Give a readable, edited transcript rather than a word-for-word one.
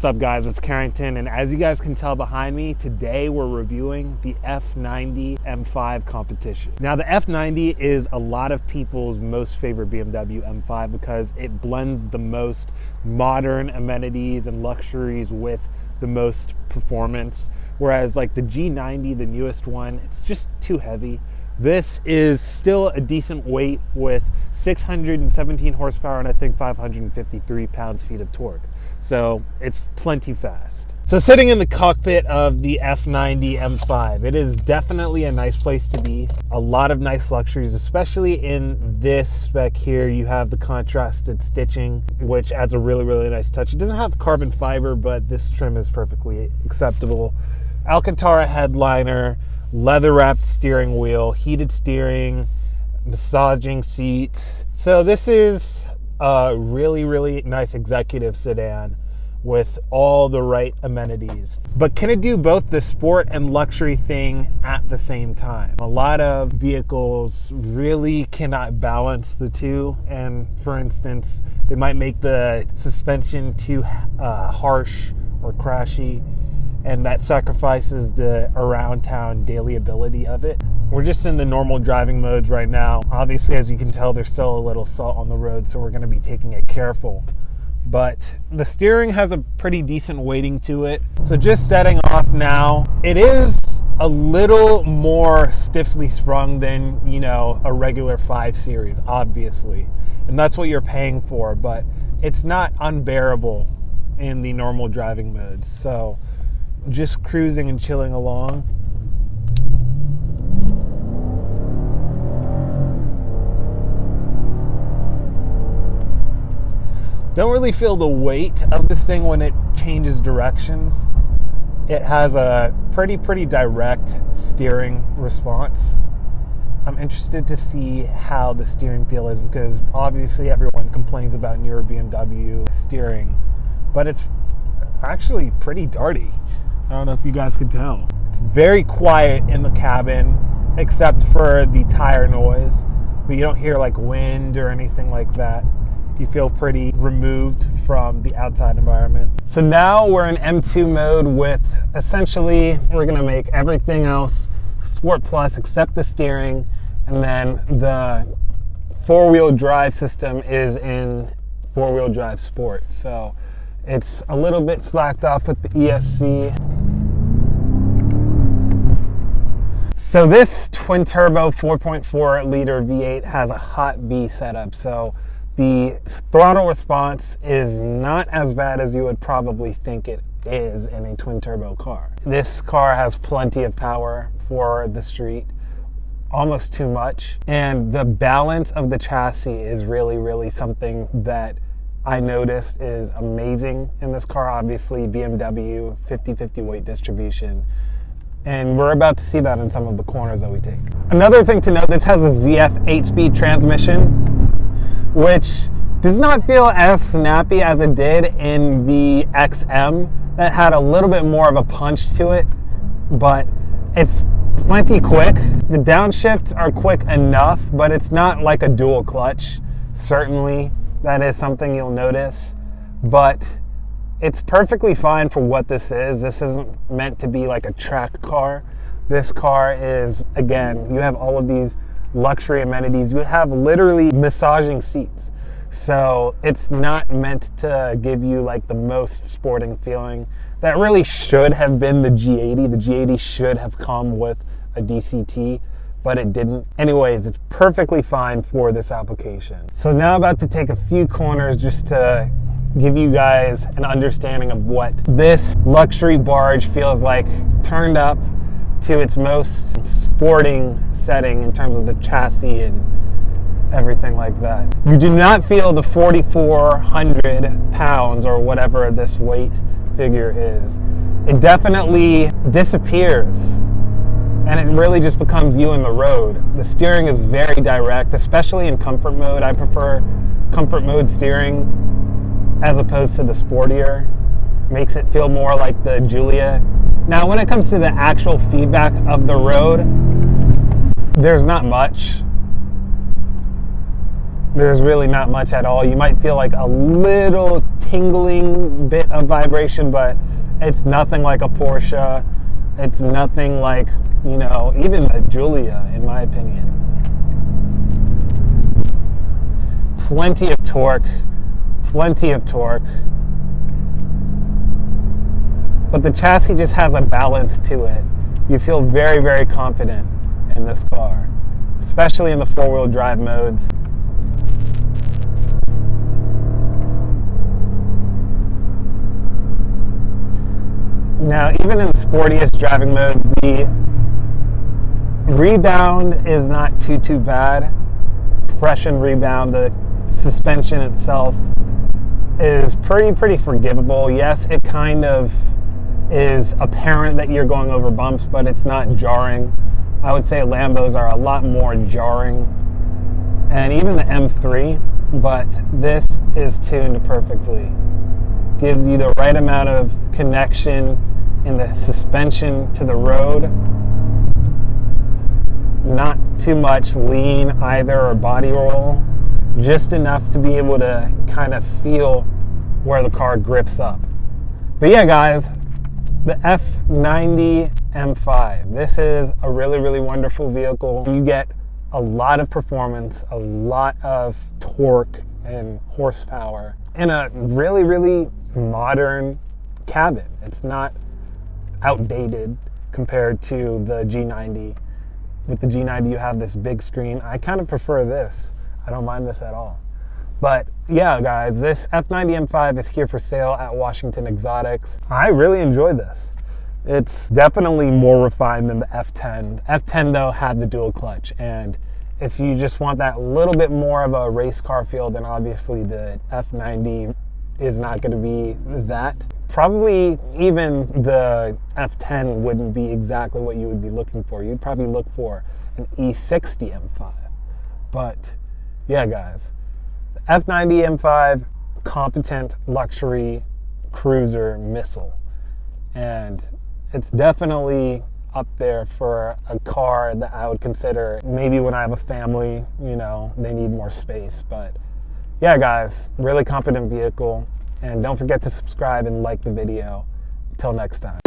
What's up guys, it's Carrington, and as you guys can tell behind me, today we're reviewing the F90 M5 competition. Now the F90 is a lot of people's most favorite BMW M5 because it blends the most modern amenities and luxuries with the most performance, whereas like the G90, the newest one, it's just too heavy. This is still a decent weight with 617 horsepower and I think 553 pounds-feet of torque. So it's plenty fast. So sitting in the cockpit of the F90 M5, it is definitely a nice place to be. A lot of nice luxuries, especially in this spec here. You have the contrasted stitching, which adds a really nice touch. It doesn't have carbon fiber, but this trim is perfectly acceptable. Alcantara headliner, leather wrapped steering wheel, heated steering, massaging seats. So this is a really nice executive sedan with all the right amenities. But can it do both the sport and luxury thing at the same time? A lot of vehicles really cannot balance the two, and for instance, they might make the suspension too harsh or crashy, and that sacrifices the around town daily ability of it. We're just in the normal driving modes right now. Obviously, as you can tell, there's still a little salt on the road, so we're gonna be taking it careful. But the steering has a pretty decent weighting to it. So just setting off now, it is a little more stiffly sprung than, you know, a regular 5 Series, obviously. And that's what you're paying for, but it's not unbearable in the normal driving modes. So just cruising and chilling along. Don't really feel the weight of this thing when it changes directions. It has a pretty direct steering response. I'm interested to see how the steering feel is because obviously everyone complains about newer BMW steering, but it's actually pretty darty. I don't know if you guys can tell. It's very quiet in the cabin except for the tire noise, but you don't hear like wind or anything like that. You feel pretty removed from the outside environment. So now we're in M2 mode with essentially, we're gonna make everything else Sport Plus except the steering, and then the 4-wheel drive system is in 4-wheel drive Sport. So it's a little bit slacked off with the ESC. So this twin turbo 4.4 liter V8 has a hot V setup. So the throttle response is not as bad as you would probably think it is in a twin turbo car. This car has plenty of power for the street, almost too much. And the balance of the chassis is really something that I noticed is amazing in this car. Obviously BMW 50/50 weight distribution. And we're about to see that in some of the corners that we take. Another thing to note, this has a ZF 8-speed transmission, which does not feel as snappy as it did in the XM. That had a little bit more of a punch to it, but it's plenty quick. The downshifts are quick enough, but it's not like a dual clutch. Certainly, that is something you'll notice, but it's perfectly fine for what this is. This isn't meant to be like a track car. This car is, again, you have all of these luxury amenities. You have literally massaging seats. So it's not meant to give you like the most sporting feeling. That really should have been the G80. The G80 should have come with a DCT, but it didn't. Anyways, it's perfectly fine for this application. So now about to take a few corners just to give you guys an understanding of what this luxury barge feels like turned up to its most sporting setting in terms of the chassis and everything like that. You do not feel the 4,400 pounds or whatever this weight figure is. It definitely disappears and it really just becomes you in the road. The steering is very direct, especially in comfort mode. I prefer comfort mode steering as opposed to the sportier. Makes it feel more like the Giulia. Now, when it comes to the actual feedback of the road, there's not much. There's really not much at all. You might feel like a little tingling bit of vibration, but it's nothing like a Porsche. It's nothing like, you know, even a Giulia, in my opinion. Plenty of torque. But the chassis just has a balance to it. You feel very, very confident in this car, especially in the four-wheel drive modes. Now, even in the sportiest driving modes, the rebound is not too bad. Compression rebound, the suspension itself is pretty forgivable. Yes, it kind of is apparent that you're going over bumps, but it's not jarring. I would say Lambos are a lot more jarring, and even the M3, but this is tuned perfectly. Gives you the right amount of connection in the suspension to the road. Not too much lean either or body roll, just enough to be able to kind of feel where the car grips up. But yeah, guys, the F90 M5. This is a really wonderful vehicle. You get a lot of performance, a lot of torque and horsepower in a really modern cabin. It's not outdated compared to the G90. With the G90, you have this big screen. I kind of prefer this. I don't mind this at all. But yeah, guys, this F90 M5 is here for sale at Washington Exotics. I really enjoyed this. It's definitely more refined than the F10. The F10, though, had the dual clutch, and if you just want that little bit more of a race car feel, then obviously the F90 is not going to be that. Probably even the F10 wouldn't be exactly what you would be looking for. You'd probably look for an E60 M5. But yeah, guys, the F90 M5, competent luxury cruiser missile. And it's definitely up there for a car that I would consider maybe when I have a family, you know, they need more space. But yeah, guys, really competent vehicle. And don't forget to subscribe and like the video. Till next time.